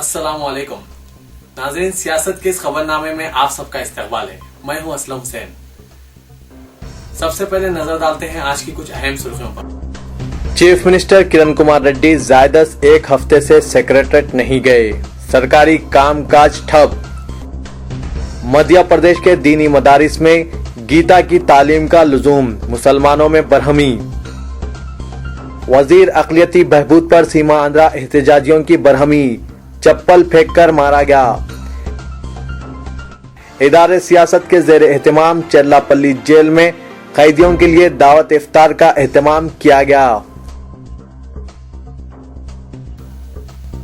अस्सलाम वालेकुम नाज़रीन, सियासत के इस खबरनामे में आप सबका इस्तकबाल है। मैं हूं असलम हुसैन। सबसे पहले नजर डालते हैं आज की कुछ अहम सुर्खियों पर। चीफ मिनिस्टर किरण कुमार रेड्डी ज़ायदस एक हफ्ते से सेक्रेटरीट नहीं गए, सरकारी कामकाज ठप। मध्य प्रदेश के दीनी मदारिस में गीता की तालीम का लुजूम, मुसलमानों में बरहमी। वजीर अक़लियती बहबूद पर सीमा आंध्रा एहतजाजियों की बरहमी, चप्पल फेंककर मारा गया। इदारे सियासत के ज़ेर एहतमाम चेल्लापल्ली जेल में कैदियों के लिए दावत इफ्तार का एहतमाम किया गया।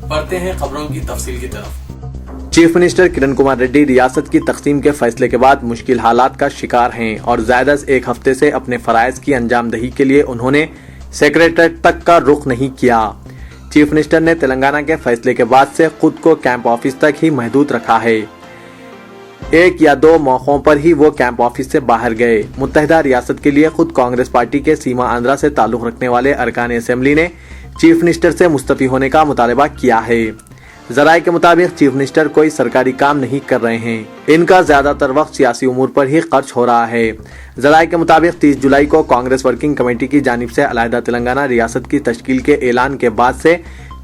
बढ़ते हैं खबरों की तफसील की तरफ। चीफ मिनिस्टर किरण कुमार रेड्डी रियासत की तकसीम के फैसले के बाद मुश्किल हालात का शिकार हैं और ज़ायदस एक हफ्ते से अपने फराइज की अंजामदही के लिए उन्होंने सेक्रेटरीट तक का रुख नहीं किया। चीफ मिनिस्टर ने तेलंगाना के फैसले के बाद से खुद को कैंप ऑफिस तक ही महदूद रखा है। एक या दो मौकों पर ही वो कैंप ऑफिस से बाहर गए। मुत्तहिदा रियासत के लिए खुद कांग्रेस पार्टी के सीमा आंध्रा से ताल्लुक रखने वाले अरकान असेंबली ने चीफ मिनिस्टर से मुस्तफी होने का मुतालबा किया है। जराये के मुताबिक चीफ मिनिस्टर कोई सरकारी काम नहीं कर रहे हैं, इनका ज्यादातर वक्त सियासी उमूर पर ही खर्च हो रहा है। जराये के मुताबिक 30 जुलाई को कांग्रेस वर्किंग कमेटी की जानिब से अलहदा तेलंगाना रियासत की तश्कील के ऐलान के बाद से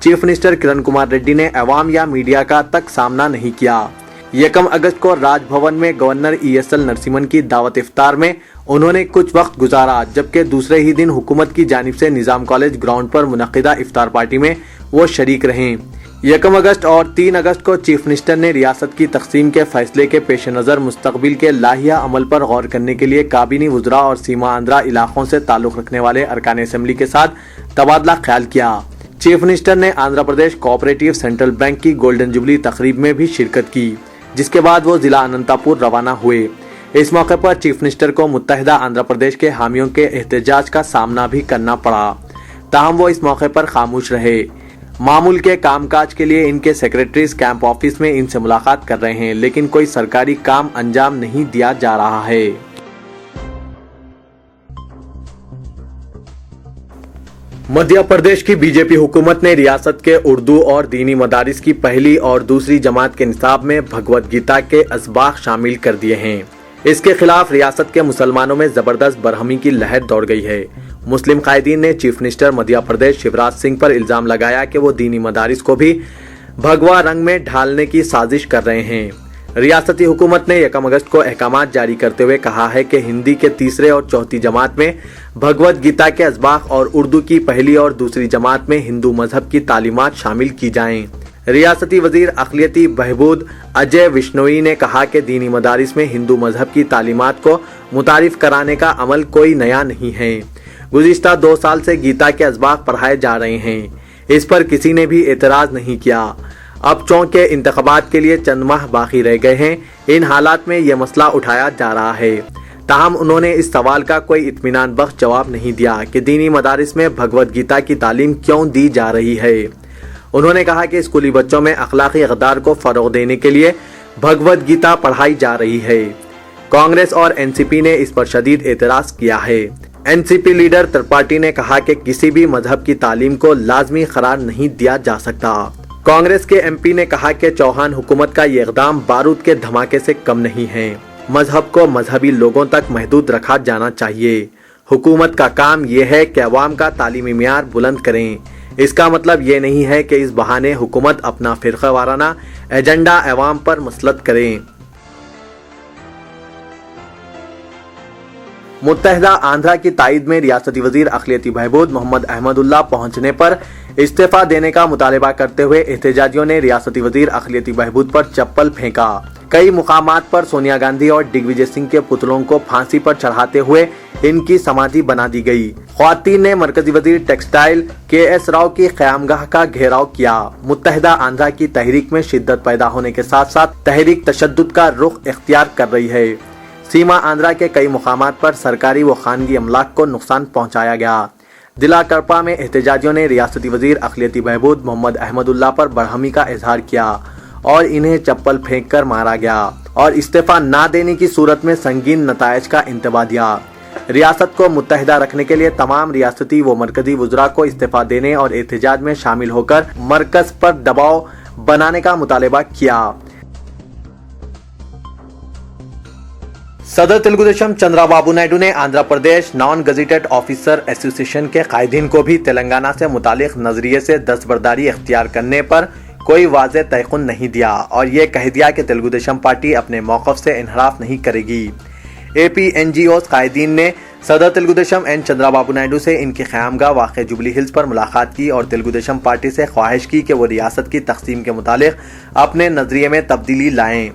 चीफ मिनिस्टर किरण कुमार रेड्डी ने अवाम या मीडिया का तक सामना नहीं किया। 1 अगस्त को राजभवन में गवर्नर ESL नरसिम्हन की दावत इफ्तार में उन्होंने कुछ वक्त गुजारा, जबकि दूसरे ही दिन हुकूमत की जानिब से निजाम कॉलेज ग्राउंड पर मुनक्किदा इफ्तार पार्टी में वो शरीक रहे। 1 अगस्त और 3 अगस्त को चीफ मिनिस्टर ने रियासत की तकसीम के फैसले के पेश नज़र मुस्तकबिल के लाहिया अमल पर गौर करने के लिए काबीनी वुज़रा और सीमा आंध्रा इलाकों से ताल्लुक रखने वाले अरकान असेंबली के साथ तबादला ख्याल किया। चीफ मिनिस्टर ने Andhra Pradesh cooperative central bank की गोल्डन जुबली तकरीब में भी शिरकत की, जिसके बाद वो जिला अनंतपुर रवाना हुए। इस मौके पर चीफ मिनिस्टर को मुत्तहिदा आंध्र प्रदेश के हामियों के एहतजाज का सामना भी करना पड़ा, ताहम वो इस मौके पर खामोश रहे। मामूल के कामकाज के लिए इनके सेक्रेटरीज कैंप ऑफिस में इनसे मुलाकात कर रहे हैं, लेकिन कोई सरकारी काम अंजाम नहीं दिया जा रहा है। मध्य प्रदेश की बीजेपी हुकूमत ने रियासत के उर्दू और दीनी मदारिस की पहली और दूसरी जमात के निसाब में भगवद गीता के असबाक शामिल कर दिए हैं। इसके खिलाफ रियासत के मुसलमानों में जबरदस्त बरहमी की लहर दौड़ गई है। मुस्लिम कायदीन ने चीफ मिनिस्टर मध्य प्रदेश शिवराज सिंह पर इल्जाम लगाया कि वो दीनी मदारिस को भी भगवा रंग में ढालने की साजिश कर रहे हैं। रियासती हुकूमत ने 1 अगस्त को अहकामात जारी करते हुए कहा है कि हिंदी के तीसरे और चौथी जमात में भगवद गीता के असबाक और उर्दू की पहली और दूसरी जमात में हिंदू मजहब की तालीमात शामिल की जाएं। रियासती वजीर अक़लियती बहबूद अजय विश्नोई ने कहा कि दीनी मदारिस में हिंदू मजहब की तालीमात को मुतारिफ कराने का अमल कोई नया नहीं है। गुज़िश्ता 2 साल से गीता के असबाक पढ़ाए जा रहे हैं, इस पर किसी ने भी एतराज नहीं किया। अब चौंके इंतखाबात के लिए चंद माह बाकी रह गए हैं, इन हालात में यह मसला उठाया जा रहा है। ताहम उन्होंने इस सवाल का कोई इत्मीनान बख्श जवाब नहीं दिया कि दीनी मदारिस में भगवद गीता की तालीम क्यों दी जा रही है। उन्होंने कहा कि स्कूली बच्चों में अखलाकी इक़दार को फरोग देने के लिए भगवद गीता पढ़ाई जा रही है। कांग्रेस और NCP ने इस पर शदीद एतराज किया है। NCP लीडर त्रिपाठी ने कहा कि किसी भी मजहब की तालीम को लाजमी करार नहीं दिया जा सकता। कांग्रेस के MP ने कहा कि चौहान हुकूमत का ये इक़दाम बारूद के धमाके से कम नहीं है। मजहब को मजहबी लोगों तक महदूद रखा जाना चाहिए। हुकूमत का काम यह है कि अवाम का तालीमी मियार बुलंद करें। इसका मतलब ये नहीं है कि इस बहाने हुकूमत अपना फिरका वाराना एजेंडा अवाम पर मुसलत करें। मुत्तहिदा आंध्रा की ताईद में रियासती वजीर अक़लियती बहबूद मोहम्मद अहमदुल्लाह पहुंचने पर इस्तीफा देने का मुतालबा करते हुए एहतजाजियों ने रियासती वजीर अक़लियती बहबूद पर चप्पल फेंका। कई मुकामात पर सोनिया गांधी और दिग्विजय सिंह के पुतलों को फांसी पर चढ़ाते हुए इनकी समाधि बना दी गई। ख्वातीन ने मरकजी वजीर टेक्सटाइल KS राव की क़यामगाह का घेराव किया। मुत्तहिदा आंध्रा की तहरीक में शिद्दत पैदा होने के साथ साथ तहरीक तशद्दुद का रुख इख्तियार कर रही है। सीमा आंध्रा के कई मुकामात पर सरकारी व खानगी अमलाक को नुकसान पहुंचाया गया। जिला करपा में एहतजाजियों ने रियासती वजीर अक़लियती बहबूद मोहम्मद अहमदुल्लाह पर बरहमी का इजहार किया और इन्हें चप्पल फेंक कर मारा गया और इस्तीफा ना देने की सूरत में संगीन नतायज का इंतबा दिया। रियासत को मुत्तहिदा रखने के लिए तमाम रियासती व मरकजी वुज़रा को इस्तीफा देने और एहतजाज में शामिल होकर मरकज पर दबाव बनाने का मुतालबा किया। सदर तेलुगुदेशम चंद्राबाबू नायडू ने Andhra Pradesh non gazetted officer association के कायदीन को भी तेलंगाना से मुतालिक नजरिए से दस्तबरदारी इख्तियार करने पर कोई वाज़ेह तयक़ुन नहीं दिया और ये कह दिया कि तेलुगुदेशम पार्टी अपने मौक़िफ़ से इन्हराफ नहीं करेगी। APNGOs कायदीन ने सदर तेलुगुदेशम एन चंद्राबाबू नायडू से इनकी क़यामगाह वाक़ जुबली हिल्स पर मुलाकात की और तेलुगुदेशम पार्टी से ख्वाहिश की कि वो रियासत की तक़सीम के मुतालिक अपने नज़रिए में तब्दीली लाएँ।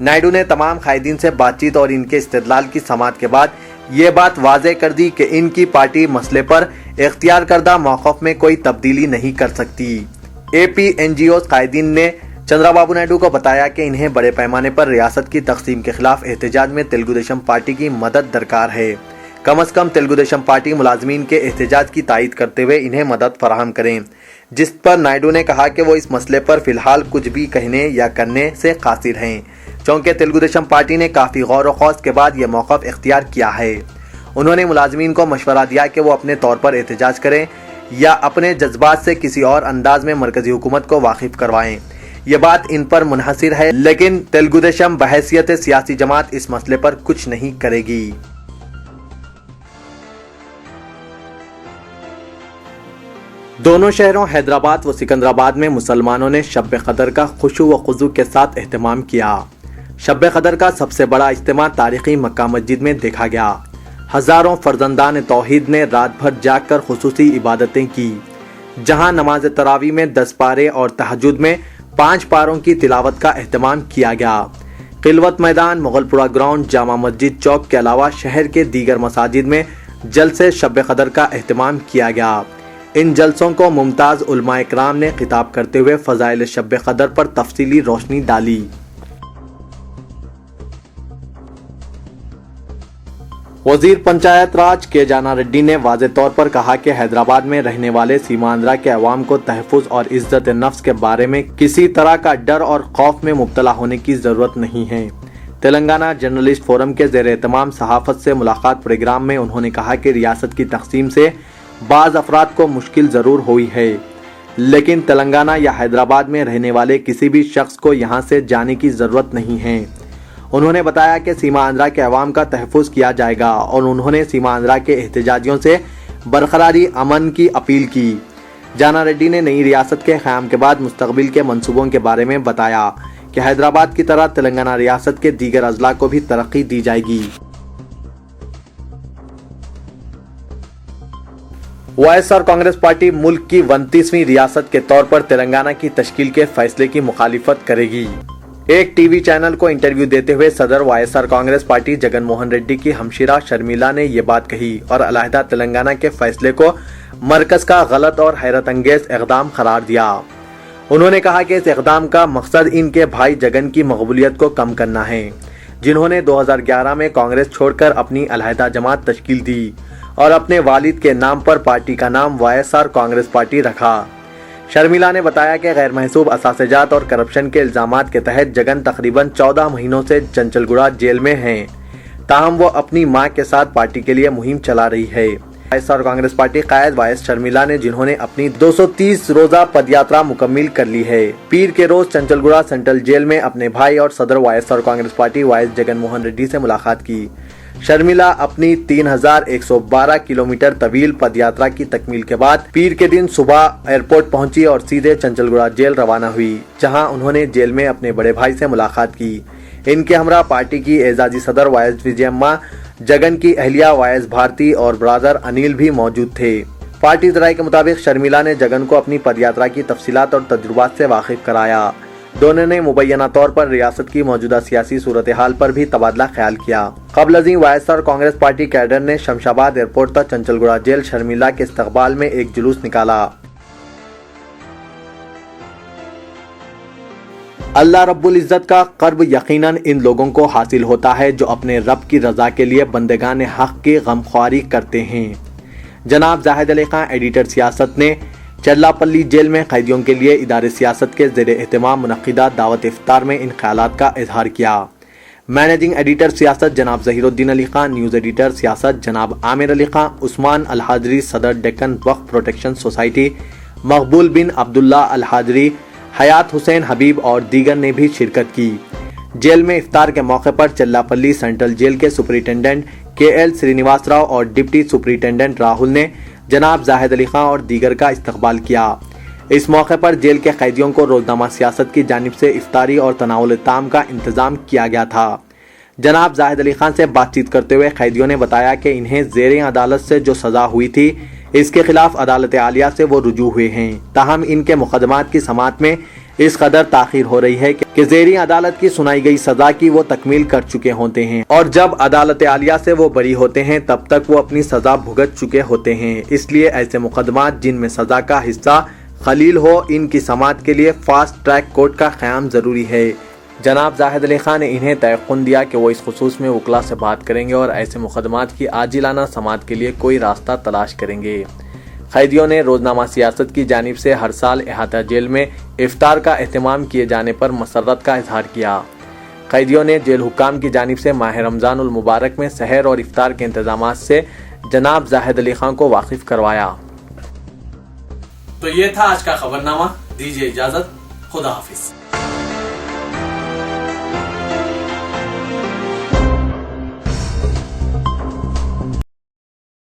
नायडू ने तमाम कायदीन से बातचीत और इनके इस्तेदलाल की समाअत के बाद ये बात वाज़ेह कर दी कि इनकी पार्टी मसले पर इख्तियार करदा मौक़िफ़ में कोई तब्दीली नहीं कर सकती। APNGOs कायदीन ने चंद्राबाबू नायडू को बताया कि इन्हें बड़े पैमाने पर रियासत की तक़सीम के खिलाफ एहतजाज में तेलुगुदेशम पार्टी की मदद दरकार है। कम अज़ कम तेलुगुदेशम पार्टी मुलाजमीन के एहतजाज की तायीद करते हुए इन्हें मदद फराहम करें, जिस पर नायडू ने कहा कि वो इस मसले पर फ़िलहाल कुछ भी कहने या करने से कासिर हैं, चूँकि तेलुगुदेशम पार्टी ने काफ़ी गौर व खौज के बाद ये मौक़िफ़ इख्तियार किया है। उन्होंने मुलाजमीन को मशवरा दिया कि वो अपने तौर पर एहतजाज करें या अपने जज्बात से किसी और अंदाज में मरकज़ी हुकूमत को वाकिफ़ करवाएं। ये बात इन पर मुनहसिर है, लेकिन तेलुगुदेशम बहैसियत सियासी जमात इस मसले पर कुछ नहीं करेगी। दोनों शहरों हैदराबाद व सिकंदराबाद में मुसलमानों ने शब क़दर का खुशू व खुजू के साथ एहतमाम किया। शब क़दर का सबसे बड़ा इज्तिमा तारीखी मक्का मस्जिद में देखा गया। हज़ारों फर्जंदान तौहीद ने रात भर जाग कर खुसूसी इबादतें की, जहां नमाज तरावी में 10 पारे और तहज्जुद में 5 पारों की तिलावत का एहतमाम किया गया। खिलवत मैदान, मुगलपुरा ग्राउंड, जामा मस्जिद चौक के अलावा शहर के दीगर मसाजिद में जलसे शब क़दर का एहतमाम किया गया। इन जलसों को मुमताज़ उलमा इकराम ने खिताब करते हुए फ़ज़ाइल शब क़दर पर तफसीली रोशनी डाली। वज़ीर पंचायत राज के जाना रेड्डी ने वाज़े तौर पर कहा कि हैदराबाद में रहने वाले सीमांध्रा के अवाम को तहफ़्फ़ुज़ और इज़्ज़त नफ्स के बारे में किसी तरह का डर और खौफ में मुब्तला होने की ज़रूरत नहीं है। तेलंगाना जर्नलिस्ट फोरम के ज़ेर एहतमाम सहाफ़त से मुलाकात प्रोग्राम में उन्होंने कहा कि रियासत की तक़सीम से बाज़ अफराद को मुश्किल ज़रूर हुई है, लेकिन तेलंगाना या हैदराबाद में रहने वाले किसी भी शख्स को यहाँ से जाने की ज़रूरत नहीं है। उन्होंने बताया कि सीमा आंध्रा के अवाम का तहफ़्फ़ुज़ किया जाएगा और उन्होंने सीमा आंध्रा के एहतजाजियों से बरकरारी अमन की अपील की। जाना रेड्डी ने नई रियासत के क़याम के बाद मुस्तक़बिल के मंसूबों के बारे में बताया कि हैदराबाद की तरह तेलंगाना रियासत के दीगर अज़ला को भी तरक्की दी जाएगी। वाईएसआर कांग्रेस पार्टी मुल्क की 29वीं रियासत के तौर पर तेलंगाना की तश्कील के फैसले की मुखालिफत करेगी। एक टीवी चैनल को इंटरव्यू देते हुए सदर वाईएसआर कांग्रेस पार्टी जगन मोहन रेड्डी की हमशीरा शर्मिला ने ये बात कही और अलहदा तेलंगाना के फैसले को मरकज का गलत और हैरत अंगेज इक़दाम करार दिया। उन्होंने कहा कि इस इक़दाम का मकसद इनके भाई जगन की मकबूलियत को कम करना है, जिन्होंने 2011 में कांग्रेस छोड़कर अपनी अलहदा जमात तश्कील दी और अपने वालिद के नाम पर पार्टी का नाम वाईएसआर कांग्रेस पार्टी रखा। शर्मिला ने बताया कि गैर महसूब असासेजात और करप्शन के इल्जामात के तहत जगन तकरीबन 14 महीनों से चंचलगुड़ा जेल में हैं, ताहम वो अपनी मां के साथ पार्टी के लिए मुहिम चला रही है। वाईएसआर कांग्रेस पार्टी कायद वाइस शर्मिला ने, जिन्होंने अपनी 230 रोजा पदयात्रा मुकम्मिल कर ली है, पीर के रोज चंचलगुड़ा सेंट्रल जेल में अपने भाई और सदर YSR Congress party vice Jagan Mohan Reddy से मुलाकात की। शर्मिला अपनी 3112 किलोमीटर तवील पदयात्रा की तकमील के बाद पीर के दिन सुबह एयरपोर्ट पहुंची और सीधे चंचलगुड़ा जेल रवाना हुई, जहां उन्होंने जेल में अपने बड़े भाई से मुलाकात की। इनके हमरा पार्टी की एजाजी सदर वाइस विजयम्मा, जगन की अहलिया वाइस भारती और ब्रादर अनिल भी मौजूद थे। पार्टी ज़राए के मुताबिक शर्मिला ने जगन को अपनी पदयात्रा की तफसीलात और तजुर्बात से वाकिफ कराया। दोनों ने मुबैना तौर पर रियासत की मौजूदा सियासी सूरत हाल पर भी तबादला ख्याल किया। क़ब्ल अज़ीं वाईएसआर कांग्रेस पार्टी कैडर ने शमशाबाद एयरपोर्ट तक चंचलगुड़ा जेल शर्मिला के इस्तकबाल में एक जुलूस निकाला। अल्लाह रब्बुल इज़्ज़त का क़र्ब यकीनन इन लोगों को हासिल होता है जो अपने रब की रज़ा के लिए बंदेगान हक़ की गमख्वारी करते हैं। जनाब जाहिद अली खान एडिटर सियासत ने चल्लापल्ली जेल में कैदियों के लिए इदारे सियासत के ज़ेर एहतमाम मुनक़िदा दावत इफ्तार में इन ख्यालात का इजहार किया। मैनेजिंग एडिटर सियासत जनाब ज़हीरुद्दीन अली खान, न्यूज़ एडिटर सियासत जनाब आमिर अली खान, उस्मान अल हाजरी सदर डेक्कन वक्फ प्रोटेक्शन सोसाइटी, मकबूल बिन अब्दुल्ला अल हाजरी हयात हुसैन हबीब और दीगर ने भी शिरकत की। जेल में इफ्तार के मौके पर चिल्लापल्ली सेंट्रल जेल के सुपरिटेंडेंट KL श्रीनिवास राव और डिप्टी सुपरिटेंडेंट राहुल ने जनाब जाहिद अली खां और दीगर का इस्तकबाल किया। इस मौके पर जेल के कैदियों को रोजनामा सियासत की जानिब से इफ्तारी और तनावुल ताम का इंतजाम किया गया था। जनाब जाहिद अली खान से बातचीत करते हुए कैदियों ने बताया कि इन्हें ज़ेरे अदालत से जो सज़ा हुई थी इसके खिलाफ अदालत आलिया से वो रुजू हुए हैं। ताहम इनके मुकदमात की समाअत में इस कदर ताखीर हो रही है कि ज़ेरी अदालत की सुनाई गई सजा की वो तकमील कर चुके होते हैं और जब अदालत आलिया से वो बरी होते हैं तब तक वो अपनी सजा भुगत चुके होते हैं। इसलिए ऐसे मुकदमात जिनमें सजा का हिस्सा खलील हो, इनकी समाअत के लिए फास्ट ट्रैक कोर्ट का क़याम ज़रूरी है। जनाब जाहिद अली खान ने इन्हें तयक़ुन दिया कि वो इस खुसूस में वकला से बात करेंगे और ऐसे मुकदमात की आजिलाना समाअत के लिए कोई रास्ता तलाश करेंगे। कैदियों ने रोजनामा सियासत की जानिब से हर साल अहाता जेल में इफ्तार का एहतमाम किए जाने पर मसर्रत का इजहार किया। कैदियों ने जेल हुक्काम की जानिब से माह रमज़ानुल मुबारक में सहर और इफ्तार के इंतजामात से जनाब जाहिद अली खान को वाकिफ करवाया। तो ये था आज का खबरनामा। दीजिए इजाजत, खुदा हाफिज।